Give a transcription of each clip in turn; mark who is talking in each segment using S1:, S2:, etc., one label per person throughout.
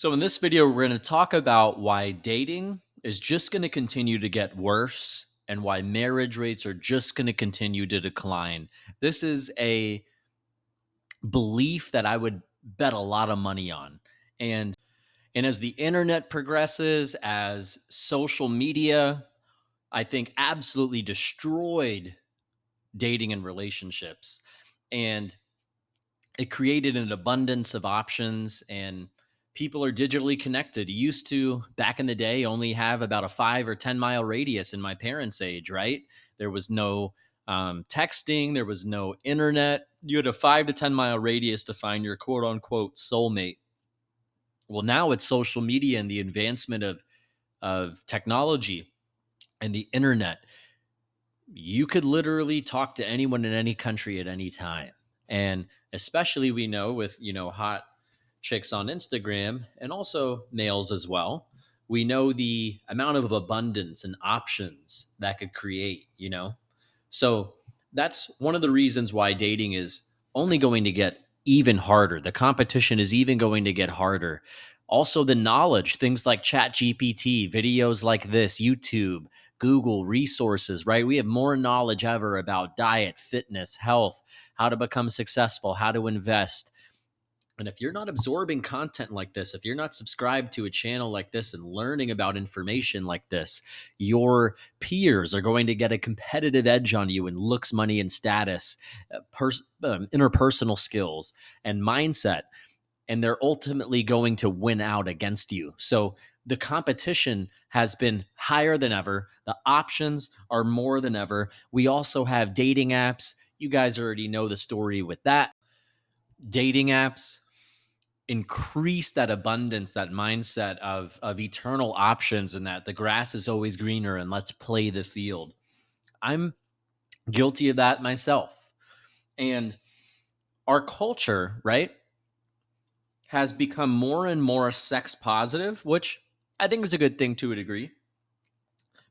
S1: So, in this video, we're going to talk about why dating is just going to continue to get worse and why marriage rates are just going to continue to decline. This is a belief that I would bet a lot of money on. And as the internet progresses, as social media, I think absolutely destroyed dating and relationships. And it created an abundance of options, and people are digitally connected. You used to, back in the day, only have about a 5 or 10 mile radius in my parents' age, right? There was no texting, there was no internet. You had a 5 to 10 mile radius to find your quote unquote soulmate. Well, now it's social media and the advancement of technology and the internet. You could literally talk to anyone in any country at any time. And especially we know with, hot chicks on Instagram and also males as well, we know the amount of abundance and options that could create. So that's one of the reasons why dating is only going to get even harder. The competition is even going to get harder. Also, the knowledge, things like Chat GPT, videos like this, YouTube, Google, resources, right? We have more knowledge ever about diet, fitness, health, how to become successful, how to invest. And if you're not absorbing content like this, if you're not subscribed to a channel like this and learning about information like this, your peers are going to get a competitive edge on you in looks, money, and status, interpersonal skills, and mindset. And they're ultimately going to win out against you. So the competition has been higher than ever. The options are more than ever. We also have dating apps. You guys already know the story with that. Dating apps increase that abundance, that mindset of eternal options, and that the grass is always greener and let's play the field. I'm guilty of that myself. And our culture, right, has become more and more sex positive, which I think is a good thing to a degree.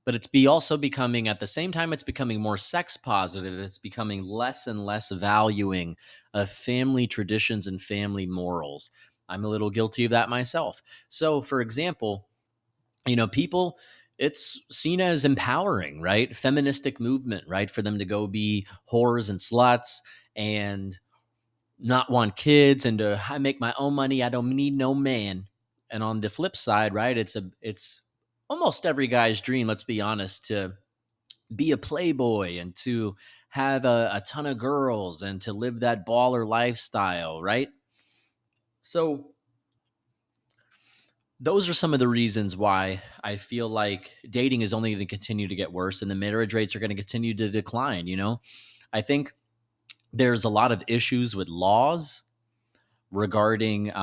S1: But it's also becoming, at the same time, it's becoming more sex positive. It's becoming less and less valuing of family traditions and family morals. I'm a little guilty of that myself. So, for example, people, it's seen as empowering, right? Feministic movement, right? For them to go be whores and sluts and not want kids and to I make my own money. I don't need no man. And on the flip side, right? It's almost every guy's dream, let's be honest, to be a playboy and to have a ton of girls and to live that baller lifestyle, right? So those are some of the reasons why I feel like dating is only going to continue to get worse and the marriage rates are going to continue to decline. I think there's a lot of issues with laws regarding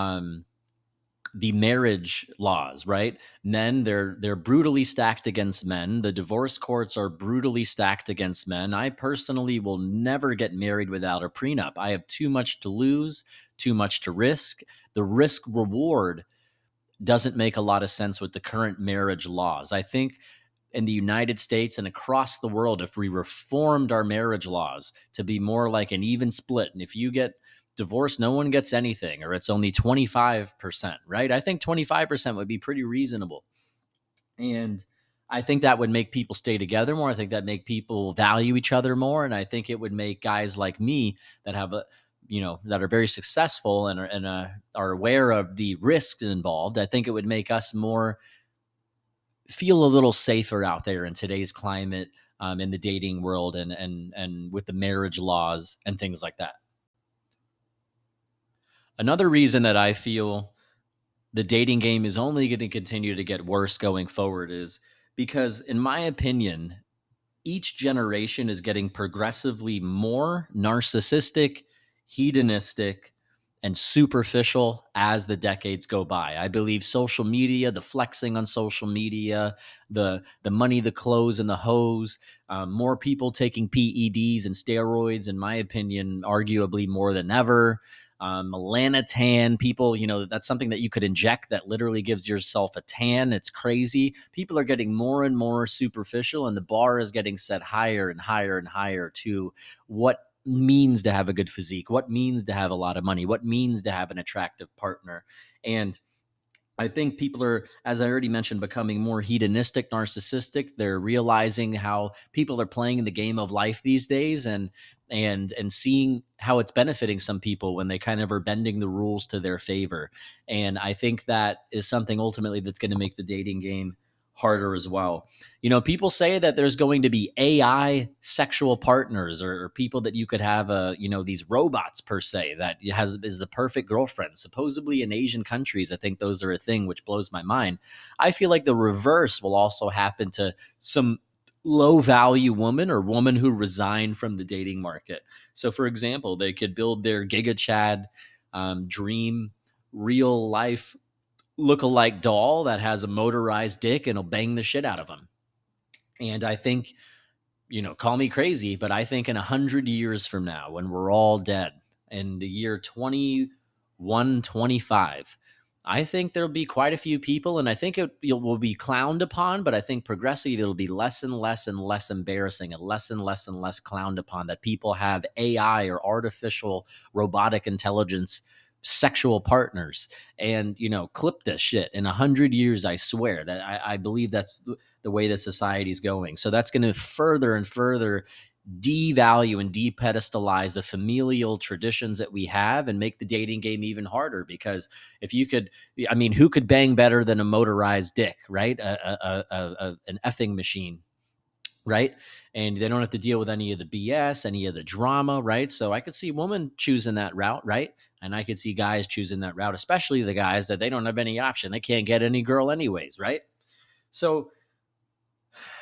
S1: the marriage laws, right? Men, they're brutally stacked against men. The divorce courts are brutally stacked against men. I personally will never get married without a prenup. I have too much to lose, too much to risk. The risk reward doesn't make a lot of sense with the current marriage laws. I think in the United States and across the world, if we reformed our marriage laws to be more like an even split, and if you get divorced, no one gets anything, or it's only 25%, right? I think 25% would be pretty reasonable. And I think that would make people stay together more. I think that make people value each other more. And I think it would make guys like me that have that are very successful and are aware of the risks involved. I think it would make us more feel a little safer out there in today's climate, in the dating world and with the marriage laws and things like that. Another reason that I feel the dating game is only going to continue to get worse going forward is because, in my opinion, each generation is getting progressively more narcissistic, hedonistic, and superficial as the decades go by. I believe social media, the flexing on social media, the money, the clothes, and the hoes, more people taking PEDs and steroids, in my opinion, arguably more than ever. Melana tan, people, that's something that you could inject that literally gives yourself a tan. It's crazy. People are getting more and more superficial, and the bar is getting set higher and higher and higher to what means to have a good physique, what means to have a lot of money, what means to have an attractive partner. And I think people are, as I already mentioned, becoming more hedonistic, narcissistic. They're realizing how people are playing the game of life these days, and seeing how it's benefiting some people when they kind of are bending the rules to their favor. And I think that is something ultimately that's going to make the dating game harder as well. People say that there's going to be AI sexual partners, or people that you could have, these robots per se, that is the perfect girlfriend. Supposedly in Asian countries, I think those are a thing, which blows my mind. I feel like the reverse will also happen to some low value woman, or woman who resigned from the dating market. So, for example, they could build their Giga Chad dream real life look-alike doll that has a motorized dick and will bang the shit out of them. And I think, call me crazy, but I think in 100 years from now, when we're all dead, in the year 2125, I think there'll be quite a few people, and I think it will be clowned upon, but I think progressively it'll be less and less and less embarrassing, and less and less clowned upon, that people have AI or artificial robotic intelligence sexual partners. And clip this shit in 100 years. I swear that I believe that's the way the society's going. So that's going to further and further devalue and depedestalize the familial traditions that we have, and make the dating game even harder. Because if you could, I mean, who could bang better than a motorized dick, right? An effing machine, right? And they don't have to deal with any of the BS, any of the drama, right? So I could see women choosing that route, right? And I could see guys choosing that route, especially the guys that they don't have any option. They can't get any girl anyways, right? So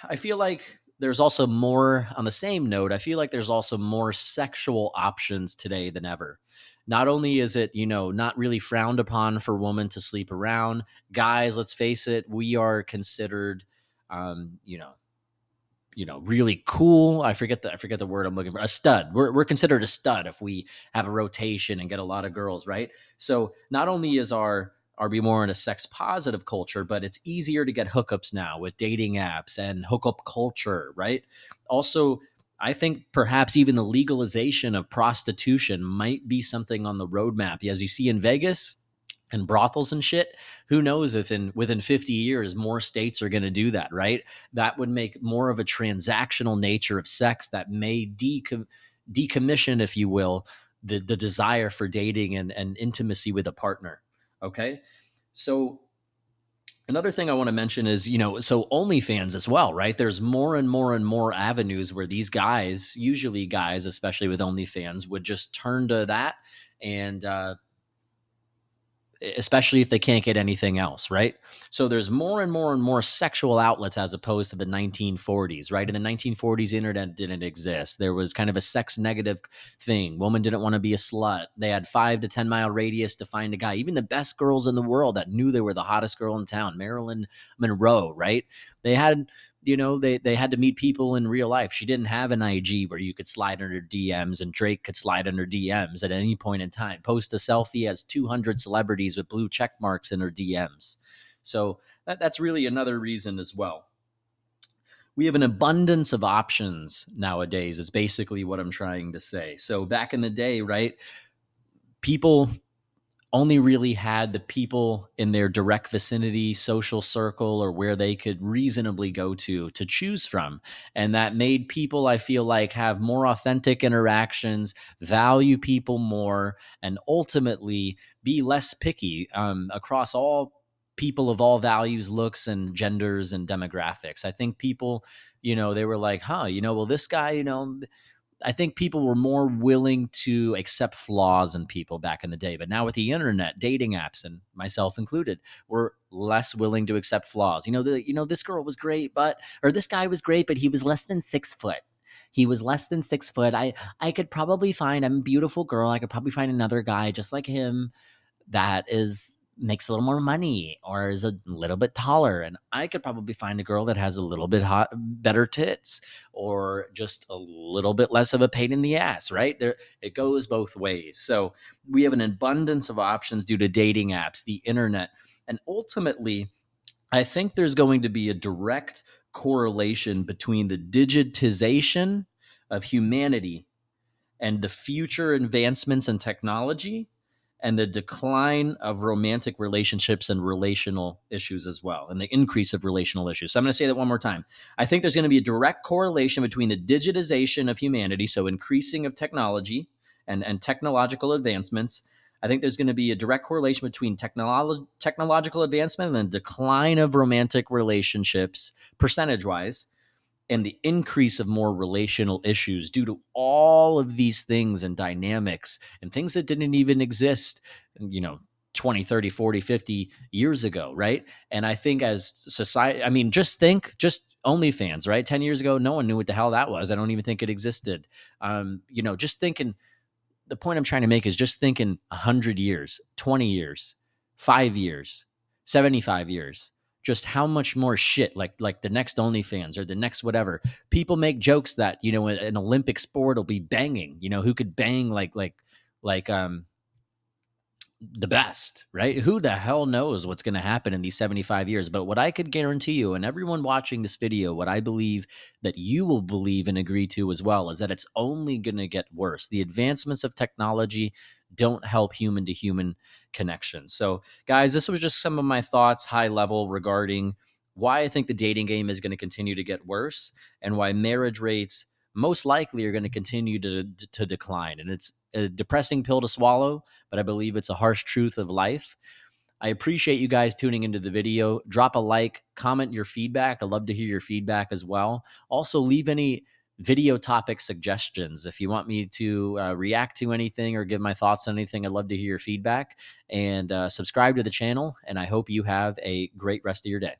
S1: I feel like there's also more, on the same note, I feel like there's also more sexual options today than ever. Not only is it, not really frowned upon for women to sleep around, guys, let's face it, we are considered, um, you know, really cool. I forget the word I'm looking for. A stud. We're considered a stud if we have a rotation and get a lot of girls, right? So not only are we more in a sex positive culture, but it's easier to get hookups now with dating apps and hookup culture, right? Also, I think perhaps even the legalization of prostitution might be something on the roadmap. As you see in Vegas and brothels and shit, who knows if in within 50 years more states are going to do that, right? That would make more of a transactional nature of sex that may decommission, if you will, the desire for dating and intimacy with a partner. Okay, so another thing I want to mention is, so OnlyFans as well, right? There's more and more and more avenues where these guys, usually guys, especially with OnlyFans, would just turn to that, and especially if they can't get anything else, right? So there's more and more and more sexual outlets, as opposed to the 1940s, right? In the 1940s, internet didn't exist. There was kind of a sex negative thing. Women didn't want to be a slut. They had 5 to 10 mile radius to find a guy. Even the best girls in the world that knew they were the hottest girl in town, Marilyn Monroe, right? They had, they had to meet people in real life. She didn't have an IG where you could slide under DMs, and Drake could slide under DMs at any point in time. Post a selfie as 200 celebrities with blue check marks in her DMs. So that's really another reason as well. We have an abundance of options nowadays, is basically what I'm trying to say. So back in the day, right, people only really had the people in their direct vicinity, social circle, or where they could reasonably go to choose from. And that made people, I feel like, have more authentic interactions, value people more, and ultimately be less picky across all people of all values, looks, and genders and demographics. I think people, they were like, well, this guy, I think people were more willing to accept flaws in people back in the day. But now with the internet, dating apps, and myself included, we're less willing to accept flaws. This girl was great, or this guy was great, but he was less than 6 foot. He was less than 6 foot. I could probably find, I'm a beautiful girl. I could probably find another guy just like him that is makes a little more money or is a little bit taller, and I could probably find a girl that has a little bit better tits, or just a little bit less of a pain in the ass, right? There, it goes both ways. So we have an abundance of options due to dating apps, the internet, and ultimately I think there's going to be a direct correlation between the digitization of humanity and the future advancements in technology, and the decline of romantic relationships and relational issues as well, and the increase of relational issues. So I'm going to say that one more time. I think there's going to be a direct correlation between the digitization of humanity, so increasing of technology and technological advancements. I think there's going to be a direct correlation between technological advancement and the decline of romantic relationships, percentage wise, and the increase of more relational issues due to all of these things and dynamics and things that didn't even exist, you know, 20, 30, 40, 50 years ago, right? And I think as society, I mean, just OnlyFans, right? 10 years ago, no one knew what the hell that was. I don't even think it existed. Just thinking, the point I'm trying to make is just thinking 100 years, 20 years, 5 years, 75 years, just how much more shit, like the next OnlyFans or the next whatever. People make jokes that, an Olympic sport will be banging, who could bang like the best, right? Who the hell knows what's going to happen in these 75 years? But what I could guarantee you, and everyone watching this video, what I believe that you will believe and agree to as well, is that it's only going to get worse. The advancements of technology don't help human to human connection. So, guys, this was just some of my thoughts, high level, regarding why I think the dating game is going to continue to get worse and why marriage rates most likely are going to continue to decline. And it's a depressing pill to swallow, but I believe it's a harsh truth of life. I appreciate you guys tuning into the video. Drop a like, comment your feedback. I'd love to hear your feedback as well. Also, leave any video topic suggestions. If you want me to react to anything or give my thoughts on anything, I'd love to hear your feedback. And subscribe to the channel. And I hope you have a great rest of your day.